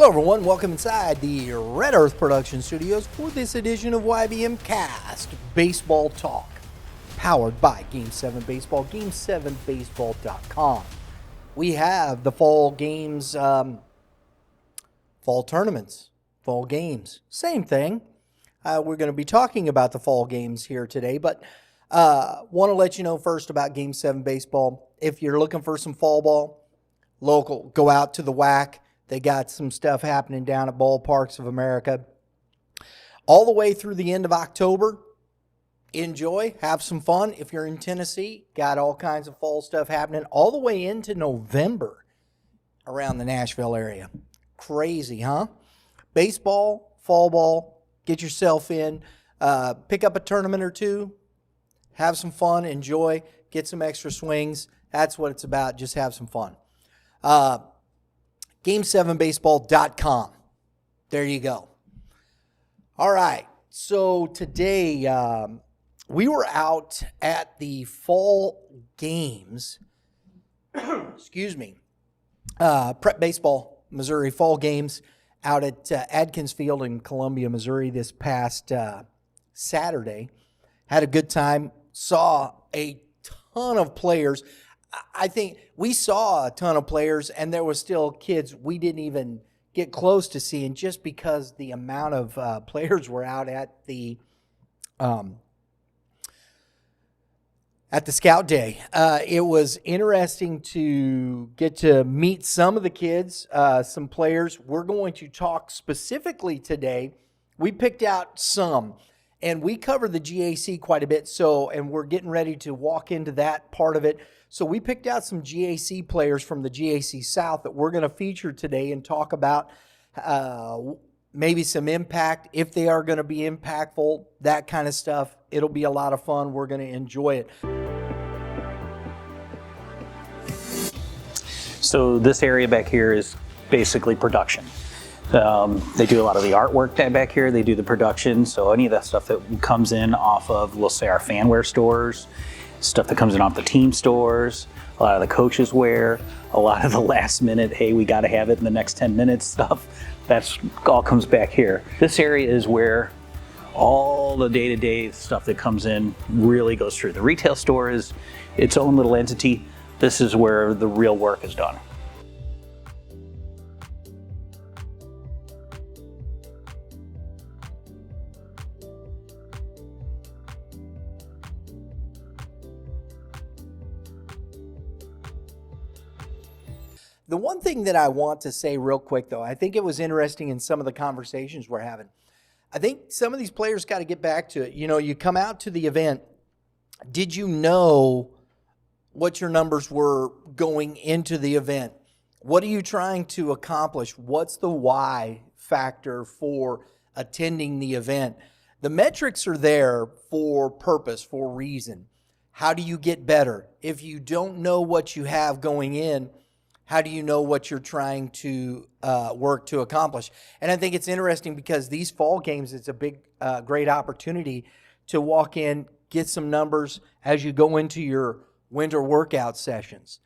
Hello everyone, welcome inside the Red Earth Production Studios for this edition of YBMcast Baseball Talk, powered by Game 7 Baseball, Game7Baseball.com. We have the fall games, fall tournaments, fall games, same thing. We're going to be talking about the fall games here today, but want to let you know first about Game 7 Baseball. If you're looking for some fall ball, local, go out to the YBMcast. They got some stuff happening down at Ballparks of America all the way through the end of October. Enjoy, have some fun. If you're in Tennessee, got all kinds of fall stuff happening all the way into November around the Nashville area. Crazy, huh? Baseball, fall ball, get yourself in, pick up a tournament or two, have some fun, enjoy, get some extra swings. That's what it's about. Just have some fun. Game7Baseball.com. There you go. All right. So today we were out at the fall games. Excuse me. Prep Baseball, Missouri fall games out at Adkins Field in Columbia, Missouri this past Saturday. Had a good time. Saw a ton of players. I think we saw a ton of players, and there was still kids we didn't even get close to seeing just because the amount of players were out at the Scout Day. It was interesting to get to meet some of the kids, some players. We're going to talk specifically today. We picked out some, and we covered the G.A.C. quite a bit, and we're getting ready to walk into that part of it. So we picked out some G.A.C. players from the G.A.C. South that we're going to feature today and talk about maybe some impact, if they are going to be impactful, that kind of stuff. It'll be a lot of fun. We're going to enjoy it. So this area back here is basically production. They do a lot of the artwork back here. They do the production. So any of that stuff that comes in off of, we'll say, our fanware stores, stuff that comes in off the team stores, a lot of the coaches wear, a lot of the last minute, hey, we got to have it in the next 10 minutes stuff. That's all comes back here. This area is where all the day-to-day stuff that comes in really goes through. The retail store is its own little entity. This is where the real work is done. The one thing that I want to say real quick, though, I think it was interesting in some of the conversations we're having. I think some of these players got to get back to it. You know, you come out to the event. Did you know what your numbers were going into the event? What are you trying to accomplish? What's the why factor for attending the event? The metrics are there for purpose, for reason. How do you get better? If you don't know what you have going in, how do you know what you're trying to work to accomplish? And I think it's interesting because these fall games, it's a big, great opportunity to walk in, get some numbers as you go into your winter workout sessions,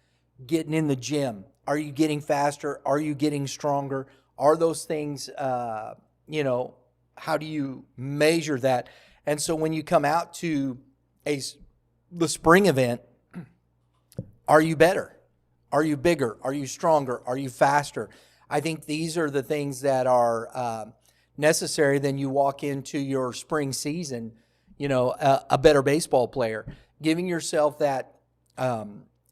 getting in the gym. Are you getting faster? Are you getting stronger? Are those things, how do you measure that? And so when you come out to the spring event, are you better? Are you bigger? Are you stronger? Are you faster? I think these are the things that are necessary. Then you walk into your spring season, a better baseball player, giving yourself that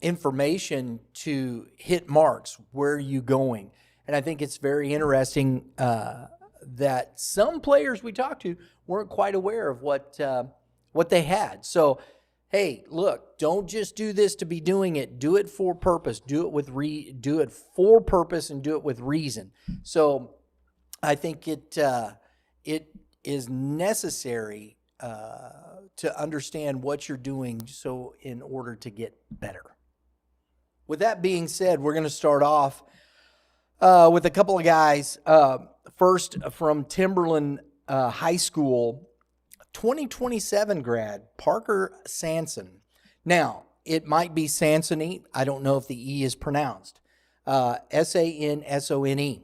information to hit marks. Where are you going? And I think it's very interesting that some players we talked to weren't quite aware of what they had. So, hey, look, don't just do this to be doing it. Do it for purpose. Do it for purpose and do it with reason. So I think it is necessary to understand what you're doing so in order to get better. With that being said, we're going to start off with a couple of guys. First, from Timberland High School, 2027 grad, Parker Sanson. Now, it might be Sansony. I don't know if the E is pronounced. Sansone.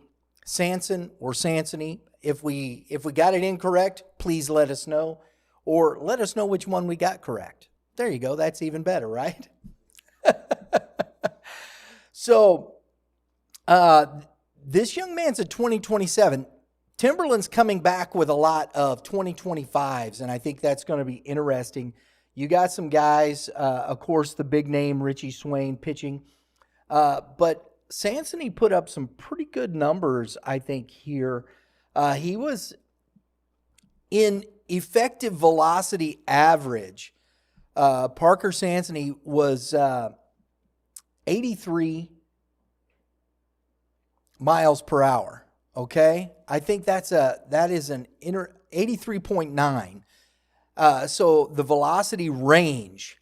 Sanson or Sansony. If we got it incorrect, please let us know, or let us know which one we got correct. There you go. That's even better, right? So, this young man's a 2027. Timberland's coming back with a lot of 2025s, and I think that's going to be interesting. You got some guys, of course, the big name Richie Swain pitching, but Sansony put up some pretty good numbers, I think, here. He was in effective velocity average. Parker Sansony was 83 miles per hour. Okay, I think that is an 83.9. So the velocity range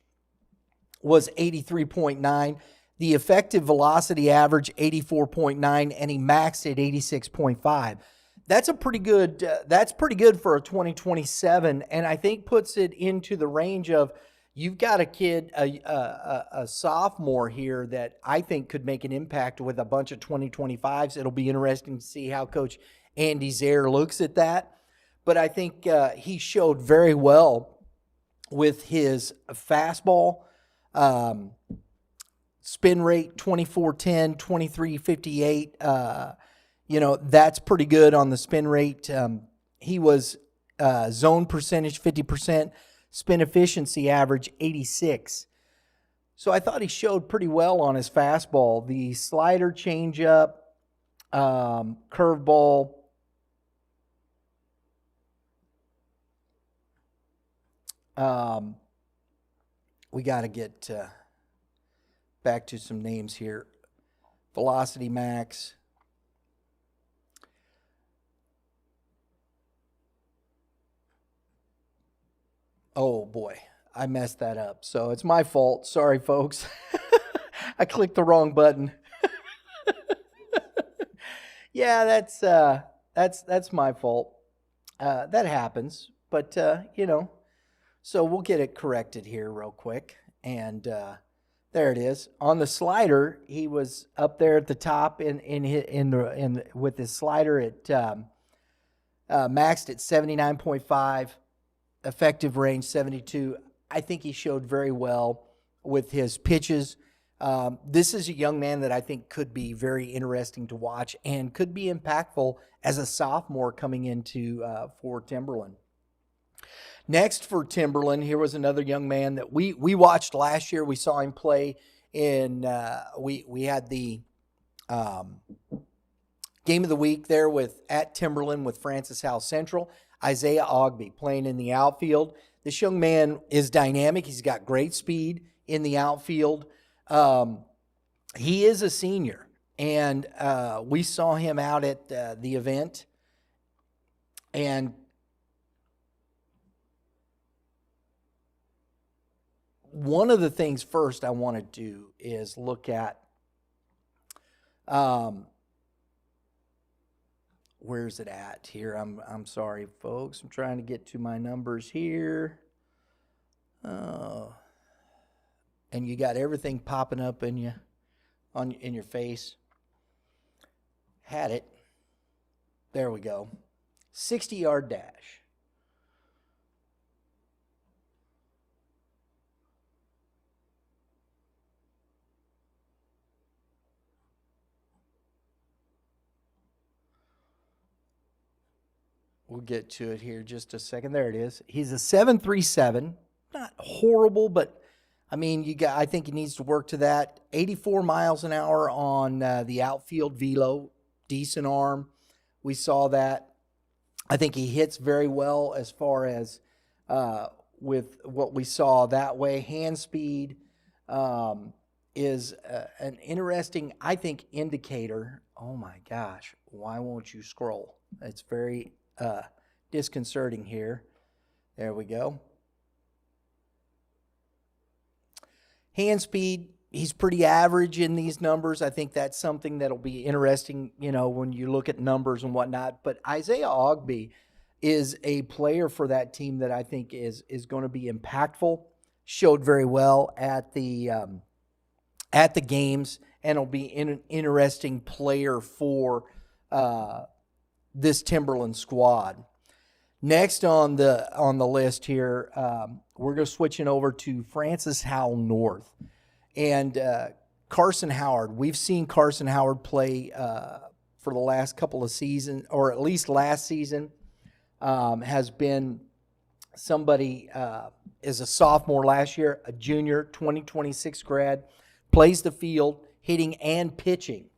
was 83.9. The effective velocity average 84.9, and he maxed at 86.5. That's a pretty good. That's pretty good for a 2027, and I think puts it into the range of, you've got a kid, a sophomore here that I think could make an impact with a bunch of 2025s. It'll be interesting to see how Coach Andy Zaire looks at that. But I think he showed very well with his fastball, spin rate 2410, 2358. That's pretty good on the spin rate. He was zone percentage 50%. Spin efficiency average 86. So I thought he showed pretty well on his fastball. The slider, changeup, curveball, we got to get back to some names here. Velocity max. Oh, boy, I messed that up. So it's my fault. Sorry, folks. I clicked the wrong button. Yeah, that's my fault. That happens. But, so we'll get it corrected here real quick. And there it is. On the slider, he was up there at the top with his slider at maxed at 79.5. Effective range 72. I think he showed very well with his pitches. This is a young man that I think could be very interesting to watch and could be impactful as a sophomore coming into for Timberland. Next for Timberland, here was another young man that we watched last year. We saw him play in. We had the game of the week there at Timberland with Francis Howe Central. Isaiah Ogby playing in the outfield. This young man is dynamic. He's got great speed in the outfield. He is a senior, and we saw him out at the event. And one of the things first I want to do is look at where's it at here? I'm sorry, folks. I'm trying to get to my numbers here. And you got everything popping up in your face. Had it. There we go. 60-yard dash. We'll get to it here just a second. There it is. He's a 7.37. Not horrible, but I mean, I think he needs to work to that. 84 miles an hour on the outfield velo. Decent arm. We saw that. I think he hits very well as far as with what we saw that way. Hand speed is an interesting, I think, indicator. Oh my gosh, why won't you scroll? It's very disconcerting here. There we go. Hand speed, he's pretty average in these numbers. I think that's something that'll be interesting, when you look at numbers and whatnot. But Isaiah Ogby is a player for that team that I think is going to be impactful. Showed very well at the games, and will be an interesting player for this Timberland squad. Next on the list here, we're going to switching over to Francis Howell North and Carson Howard. We've seen Carson Howard play for the last couple of seasons, or at least last season. Has been somebody is a sophomore last year, a junior, 2026 grad, plays the field, hitting and pitching.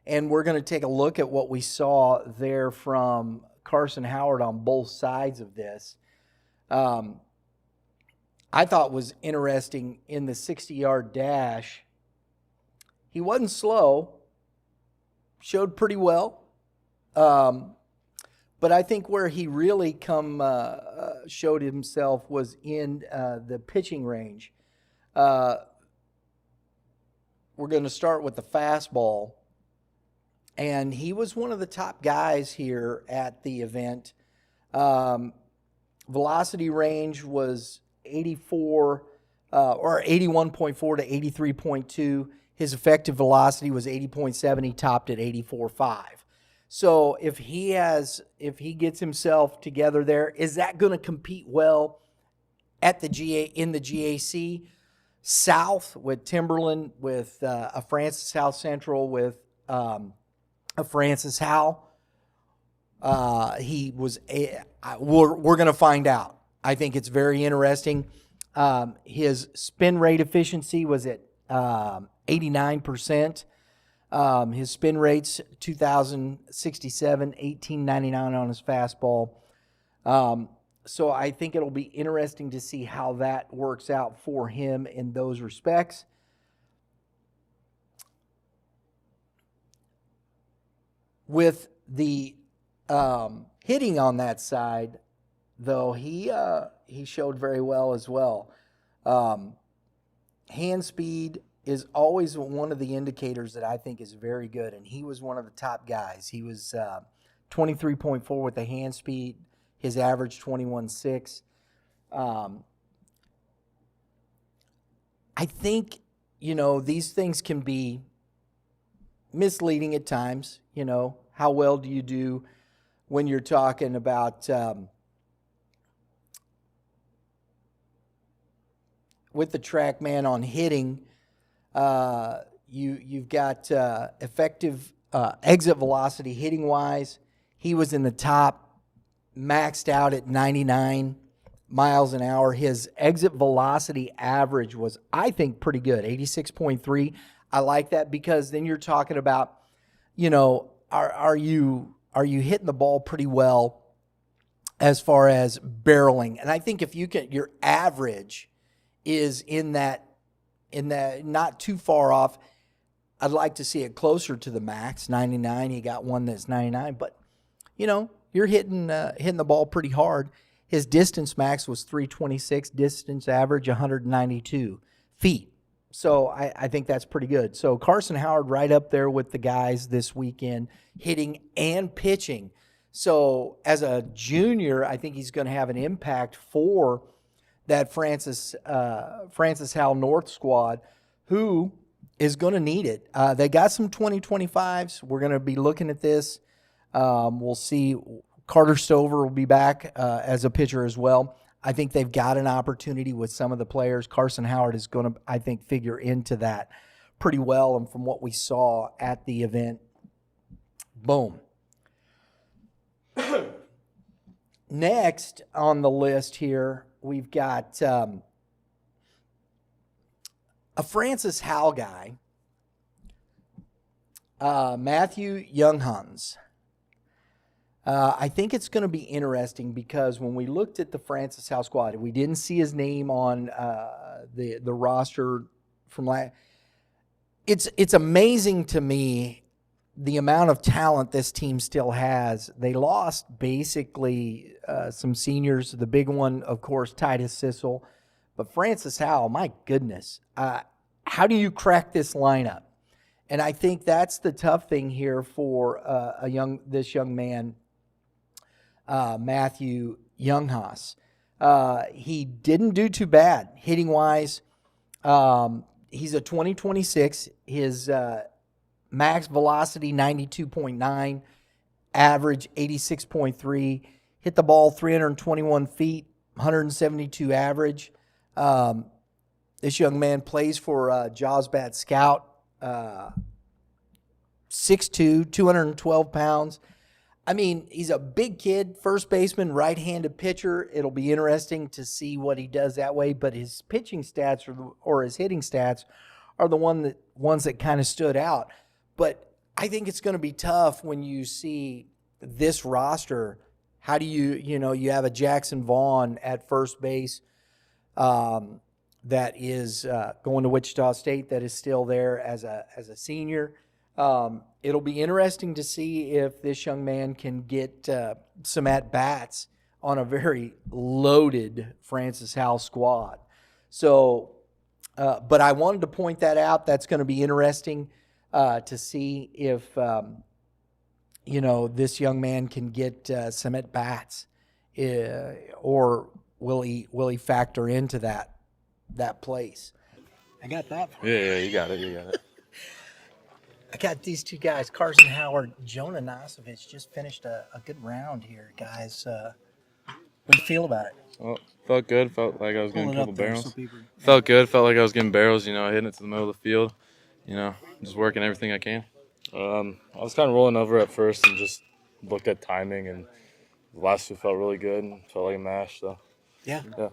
And we're going to take a look at what we saw there from Carson Howard on both sides of this. I thought was interesting in the 60-yard dash. He wasn't slow, showed pretty well. But I think where he really showed himself was in the pitching range. We're going to start with the fastball. And he was one of the top guys here at the event. Velocity range was 84 or 81.4 to 83.2. His effective velocity was 80.7. He topped at 84.5. So if he gets himself together there, is that going to compete well at the in the GAC South with Timberland, with a Francis Howell Central, with a Francis Howell? We're going to find out. I think it's very interesting. His spin rate efficiency was at 89%. His spin rate's 2,067, 1,899 on his fastball. So I think it'll be interesting to see how that works out for him in those respects. With the hitting on that side, though, he showed very well as well. Hand speed is always one of the indicators that I think is very good, and he was one of the top guys. He was 23.4 with the hand speed, his average 21.6. I think, these things can be misleading at times. How well do you do when you're talking about with the TrackMan on hitting? You've got effective exit velocity hitting wise. He was in the top, maxed out at 99 miles an hour. His exit velocity average was, I think, pretty good, 86.3. I like that because then you're talking about, are you hitting the ball pretty well as far as barreling? And I think if your average is in that not too far off. I'd like to see it closer to the max, 99. He got one that's 99, but you're hitting the ball pretty hard. His distance max was 326, distance average 192 feet. So I think that's pretty good. So Carson Howard right up there with the guys this weekend, hitting and pitching. So as a junior, I think he's going to have an impact for that Francis Howell North squad, who is going to need it. They got some 2025s. We're going to be looking at this. We'll see. Carter Stover will be back as a pitcher as well. I think they've got an opportunity with some of the players. Carson Howard is going to, I think, figure into that pretty well. And from what we saw at the event, boom. Next on the list here, we've got a Francis Howell guy, Matthew Younghans. I think it's going to be interesting because when we looked at the Francis Howell squad, we didn't see his name on the roster from last. It's amazing to me the amount of talent this team still has. They lost basically some seniors. The big one, of course, Titus Sissel. But Francis Howell, my goodness, how do you crack this lineup? And I think that's the tough thing here for this young man, Matthew Younghans. He didn't do too bad hitting wise. He's a 2026. His max velocity 92.9. average 86.3, hit the ball 321 feet, 172 average. This young man plays for Jawsbad Scout, 6'2", 212 pounds. I mean, he's a big kid, first baseman, right-handed pitcher. It'll be interesting to see what he does that way, but his pitching stats or his hitting stats are the ones that kind of stood out. But I think it's going to be tough when you see this roster. How do you have a Jackson Vaughn at first base that is going to Wichita State, that is still there as a senior. It'll be interesting to see if this young man can get some at-bats on a very loaded Francis Howell squad. So, but I wanted to point that out. That's going to be interesting to see if, this young man can get some at-bats, or will he factor into that place. I got that. Yeah, you got it. I got these two guys, Carson Howard, Jonah Nosovich, just finished a good round here, guys. What do you feel about it? Well, felt good. Felt like I was getting a couple barrels. So Felt good. Felt like I was getting barrels, hitting it to the middle of the field, just working everything I can. I was kind of rolling over at first and just looked at timing, and the last two felt really good and felt like a mash. So Yeah. Yeah.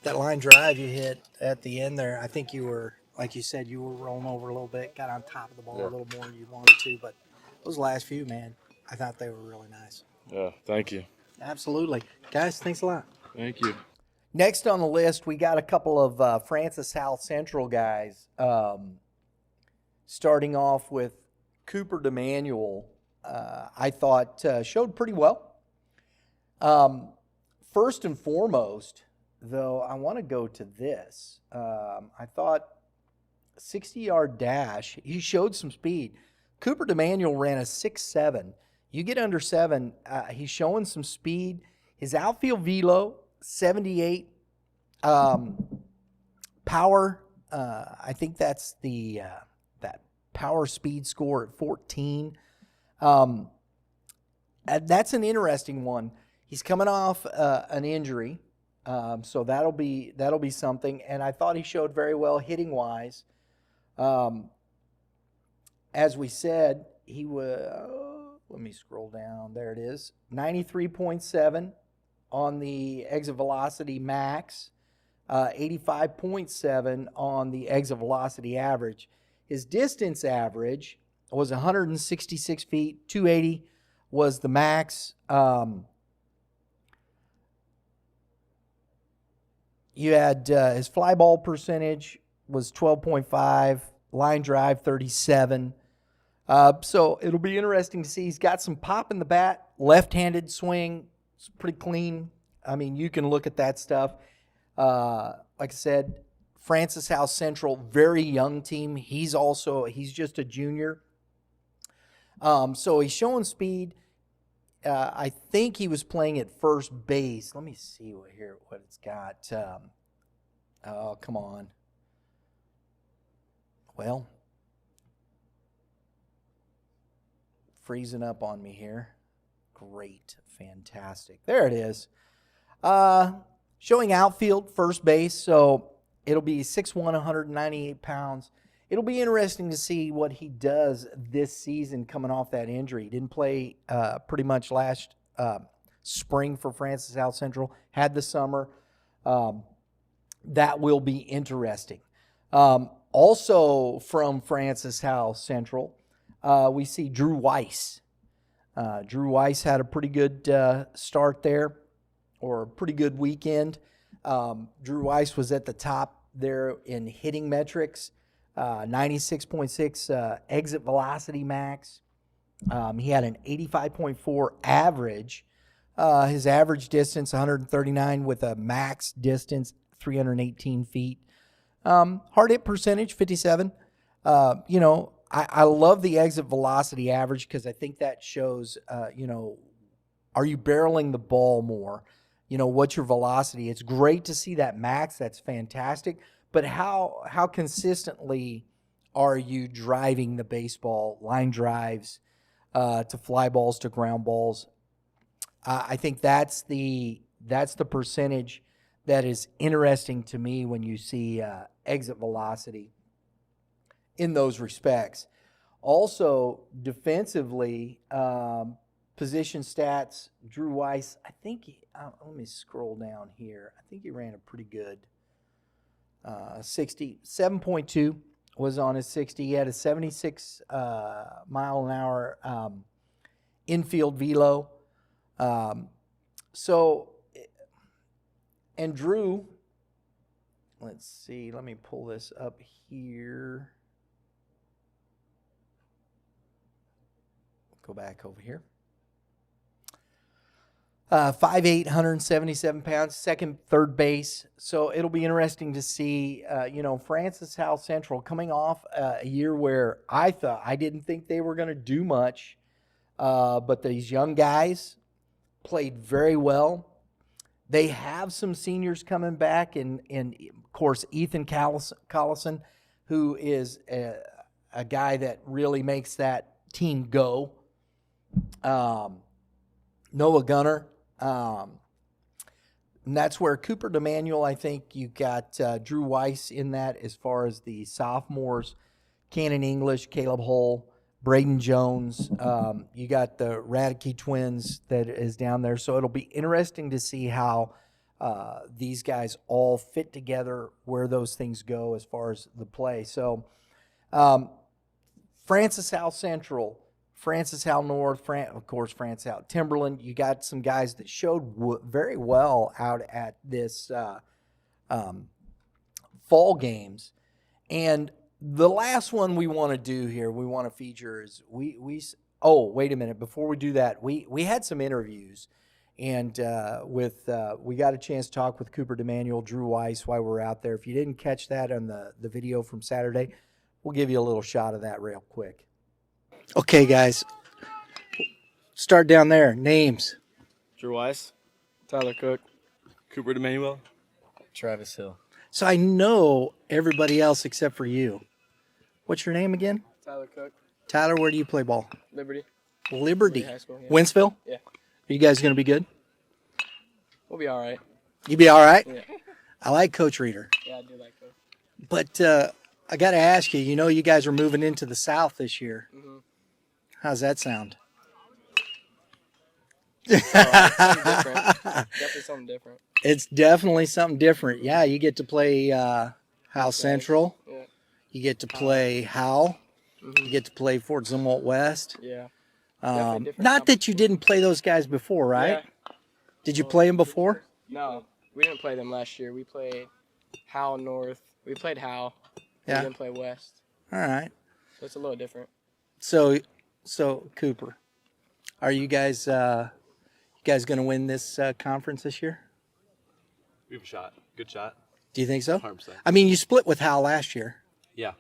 That line drive you hit at the end there, I think you were, like you said, you were rolling over a little bit, got on top of the ball a little more than you wanted to, but those last few, man, I thought they were really nice. Yeah, thank you. Absolutely. Guys, thanks a lot. Thank you. Next on the list, we got a couple of Francis Howell Central guys. Starting off with Cooper DeManuel, I thought showed pretty well. First and foremost, though, I want to go to this. I thought 60-yard dash, he showed some speed. Cooper DeManuel ran a 6.7. You get under 7, he's showing some speed. His outfield velo, 78. Power, I think that's that power speed score at 14. That's an interesting one. He's coming off an injury. So that'll be something. And I thought he showed very well hitting wise. As we said, he was, let me scroll down. There it is. 93.7 on the exit velocity max, 85.7 on the exit velocity average. His distance average was 166 feet, 280 was the max. You had his fly ball percentage was 12.5, line drive 37. So it'll be interesting to see. He's got some pop in the bat, left-handed swing. It's pretty clean. I mean, you can look at that stuff. Like I said, Francis Howell Central, very young team. He's just a junior. So he's showing speed. I think he was playing at first base. Let me see what it's got. Oh, come on. Well, freezing up on me here. Great. Fantastic. There it is. Showing outfield, first base. So it'll be 6'1", 198 pounds. It'll be interesting to see what he does this season coming off that injury. He didn't play pretty much last spring for Francis Howell Central. Had the summer. That will be interesting. Also from Francis Howell Central, we see Drew Weiss. Drew Weiss had a pretty good start there, or a pretty good weekend. Drew Weiss was at the top there in hitting metrics. 96.6 exit velocity max. He had an 85.4 average. His average distance, 139, with a max distance, 318 feet. Hard hit percentage, 57. I love the exit velocity average because I think that shows, are you barreling the ball more? What's your velocity? It's great to see that max. That's fantastic. But how consistently are you driving the baseball, line drives, to fly balls to ground balls. I think that's the percentage that is interesting to me when you see exit velocity in those respects. Also, defensively, position stats, Drew Weiss, I think, let me scroll down here. I think he ran a pretty good 7.2 was on his 60. He had a 76 mile an hour infield velo. And Drew, let's see, let me pull this up here. Go back over here. 5'8", 177 pounds, second, third base. So it'll be interesting to see, Francis Howell Central coming off a year where I didn't think they were going to do much, but these young guys played very well. They have some seniors coming back, and of course, Ethan Collison, who is a guy that really makes that team go. Noah Gunner. And that's where Cooper DeManuel, I think you got Drew Weiss in that as far as the sophomores, Cannon English, Caleb Hull, Braden Jones. You got the Radke twins that is down there. So it'll be interesting to see how these guys all fit together, where those things go as far as the play. So Francis Howell Central, Francis Howell North, of course, Francis Howell Timberland. You got some guys that showed very well out at this fall games. And the last one we want to do here, we want to feature is wait a minute. Before we do that, we had some interviews, and we got a chance to talk with Cooper DeManuel, Drew Weiss while we were out there. If you didn't catch that on the video from Saturday, we'll give you a little shot of that real quick. Okay, guys. Start down there. Names. Drew Weiss, Tyler Cook, Cooper DeManuel, Travis Hill. So I know everybody else except for you. What's your name again? Tyler Cook. Tyler, where do you play ball? Liberty. Liberty. High school, yeah. Winsville? Yeah. Are you guys going to be good? We'll be all right. You be all right? Yeah. I like Coach Reeder. Yeah, I do like Coach. But I got to ask you, you guys are moving into the South this year. Mm-hmm. How's that sound? Something different. Definitely something different. It's definitely something different. Yeah, you get to play Howell Central. Yeah. You get to play Howell. Mm-hmm. You get to play Fort Zumwalt West. Yeah. Not that you didn't play those guys before, right? Yeah. Did you play them before? No, we didn't play them last year. We played Howell North. We played Howell. Yeah. We didn't play West. All right. So it's a little different. So Cooper, are you guys going to win this conference this year? We have a shot. Good shot. Do you think so? 100%. I mean, you split with Hal last year. Yeah.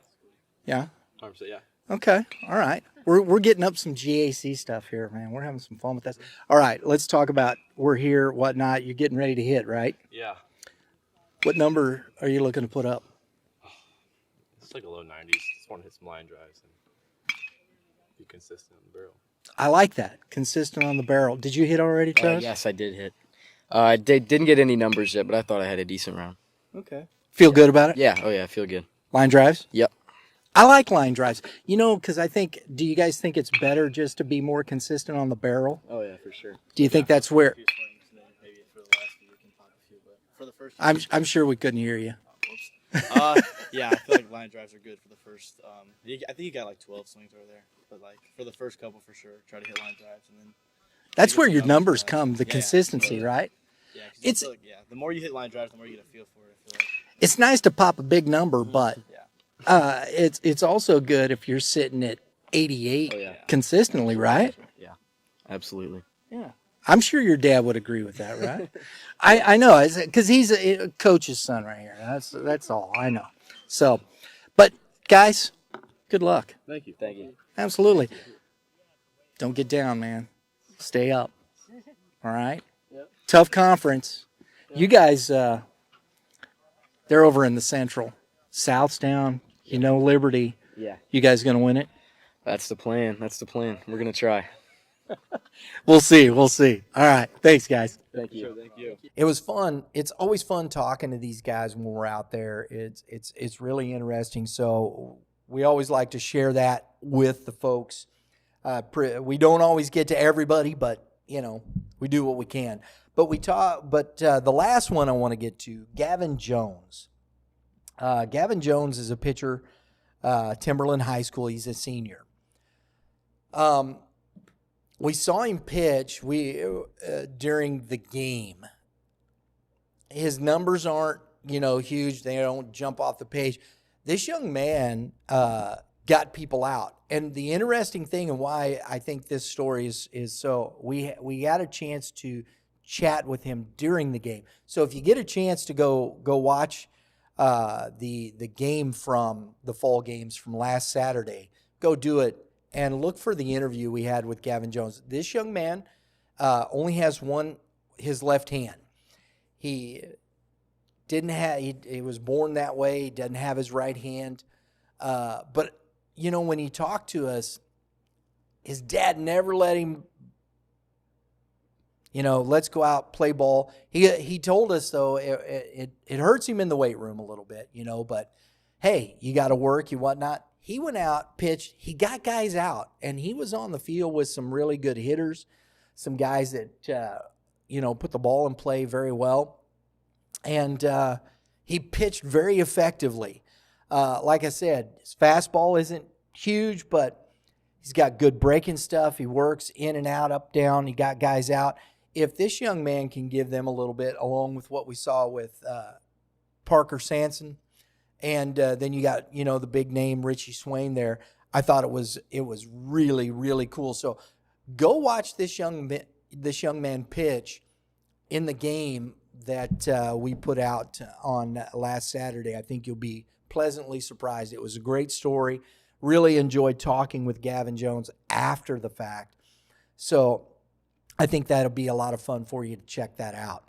Yeah. 100%. Yeah. Okay. All right. We're getting up some G.A.C. stuff here, man. We're having some fun with this. All right. Let's talk about we're here, whatnot. You're getting ready to hit, right? Yeah. What number are you looking to put up? It's like a low 90s. Just want to hit some line drives and be consistent on the barrel. I like that. Consistent on the barrel. Did you hit already, Travis? Yes, I did hit. I didn't get any numbers yet, but I thought I had a decent round. Okay. Feel good about it? Yeah. Oh, yeah. I feel good. Line drives? Yep. I like line drives. Because do you guys think it's better just to be more consistent on the barrel? Oh, yeah, for sure. Do you think that's where? Maybe for the last few we can talk a few, but for the first. I'm sure we couldn't hear you. Yeah, I feel like line drives are good for the first. I think you got like 12 swings over there, but like for the first couple for sure, try to hit line drives and then. That's where get your some numbers drives. come, the Yeah, consistency, yeah. right? Yeah, 'cause I It's- feel like, the more you hit line drives, the more you get a feel for it. I feel like. It's nice to pop a big number, but Yeah. it's also good if you're sitting at 88 Oh, yeah. consistently, right? Yeah. Absolutely. Yeah. I'm sure your dad would agree with that, right? I know, because he's a coach's son right here. That's all I know. So, but guys, good luck. Thank you. Thank you. Absolutely. Don't get down, man. Stay up. All right? Yep. Tough conference. You guys, they're over in the Central. South's down. Liberty. Yeah. You guys going to win it? That's the plan. We're gonna try. We'll see. We'll see. All right. Thanks, guys. Thank you. Thank you. It was fun. It's always fun talking to these guys when we're out there. It's really interesting. So we always like to share that with the folks. We don't always get to everybody, but we do what we can. But the last one I want to get to, Gavin Jones. Gavin Jones is a pitcher, Timberland High School. He's a senior. We saw him pitch during the game. His numbers aren't, huge. They don't jump off the page. This young man got people out. And the interesting thing and why I think this story is so, we had a chance to chat with him during the game. So if you get a chance to go watch the game from the fall games from last Saturday, go do it. And look for the interview we had with Gavin Jones. This young man only has his left hand. He was born that way. He doesn't have his right hand. But, when he talked to us, his dad never let him, let's go out, play ball. He told us, though, it hurts him in the weight room a little bit, but, hey, you got to work, you whatnot. He went out, pitched, he got guys out, and he was on the field with some really good hitters, some guys that, put the ball in play very well. And he pitched very effectively. Like I said, his fastball isn't huge, but he's got good breaking stuff. He works in and out, up, down. He got guys out. If this young man can give them a little bit, along with what we saw with Parker Sanson, and then you got, the big name Richie Swain there. I thought it was really, really cool. So go watch this young man pitch in the game that we put out on last Saturday. I think you'll be pleasantly surprised. It was a great story. Really enjoyed talking with Gavin Jones after the fact. So I think that'll be a lot of fun for you to check that out.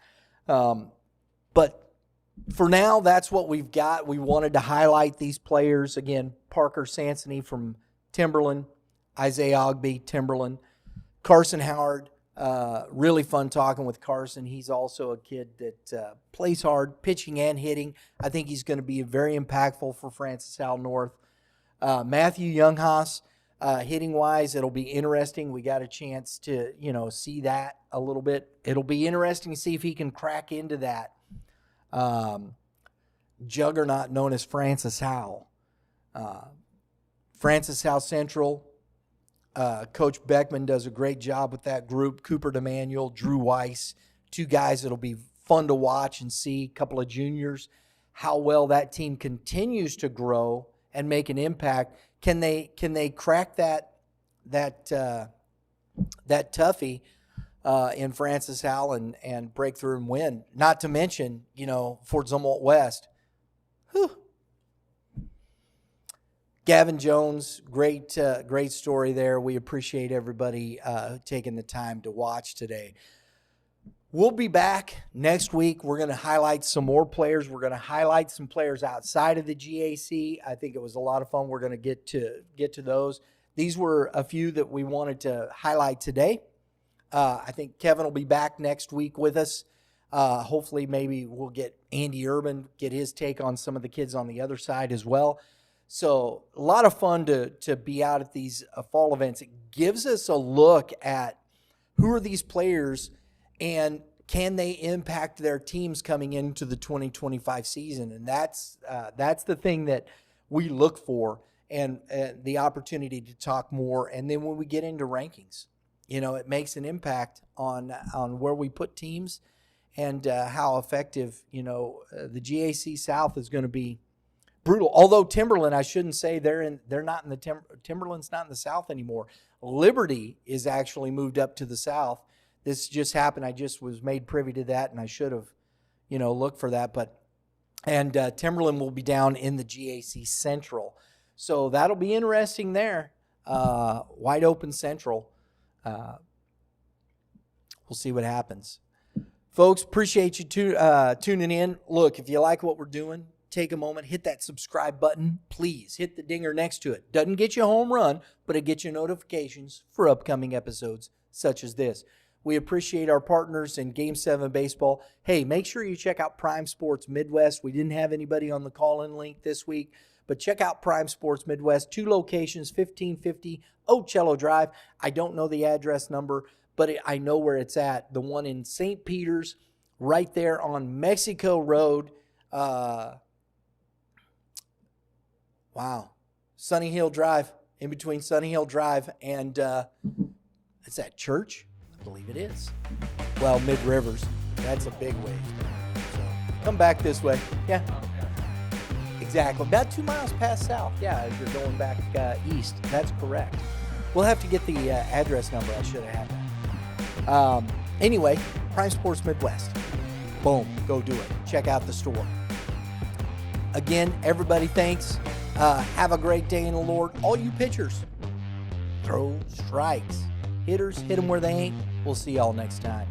But for now, that's what we've got. We wanted to highlight these players. Again, Parker Sansony from Timberland, Isaiah Ogby, Timberland, Carson Howard. Really fun talking with Carson. He's also a kid that plays hard, pitching and hitting. I think he's going to be very impactful for Francis Howell North. Matthew Younghaus, hitting-wise, it'll be interesting. We got a chance to, see that a little bit. It'll be interesting to see if he can crack into that juggernaut known as Francis Howell. Francis Howell Central, Coach Beckman does a great job with that group. Cooper DeManuel, Drew Weiss, two guys that'll be fun to watch and see, a couple of juniors, how well that team continues to grow and make an impact. Can they crack that toughie in Francis Howell and break through and win? Not to mention, Fort Zumwalt West. Whew. Gavin Jones, great story there. We appreciate everybody taking the time to watch today. We'll be back next week. We're going to highlight some more players. We're going to highlight some players outside of the GAC. I think it was a lot of fun. We're going to get to those. These were a few that we wanted to highlight today. I think Kevin will be back next week with us. Hopefully, maybe we'll get Andy Urban, get his take on some of the kids on the other side as well. So a lot of fun to be out at these fall events. It gives us a look at who are these players and can they impact their teams coming into the 2025 season. And that's the thing that we look for, and the opportunity to talk more. And then when we get into rankings, it makes an impact on where we put teams and how effective, the GAC South is going to be. Brutal. Although Timberland, I shouldn't say they're not in the Timberland's not in the South anymore. Liberty is actually moved up to the South. This just happened. I just was made privy to that, and I should have, looked for that. And Timberland will be down in the GAC Central, so that'll be interesting there. Wide open Central. We'll see what happens, folks. Appreciate you tuning in. Look, if you like what we're doing, take a moment, hit that subscribe button. Please hit the dinger next to it. Doesn't get you a home run, but it gets you notifications for upcoming episodes such as this. We appreciate our partners in Game 7 Baseball. Hey, make sure you check out Prime Sports Midwest. We didn't have anybody on the call-in link this week, but check out Prime Sports Midwest. 2 locations, 1550 Ocello Drive. I don't know the address number, but I know where it's at. The one in St. Peter's, right there on Mexico Road. Sunny Hill Drive, in between Sunny Hill Drive and is that Church? I believe it is. Well, Mid Rivers. That's a big ways. So come back this way. Yeah. Exactly. About 2 miles past south. Yeah, as you're going back east. That's correct. We'll have to get the address number. I should have had that. Anyway, Prime Sports Midwest. Boom. Go do it. Check out the store. Again, everybody, thanks. Have a great day in the Lord. All you pitchers, throw strikes. Hitters, hit them where they ain't. We'll see y'all next time.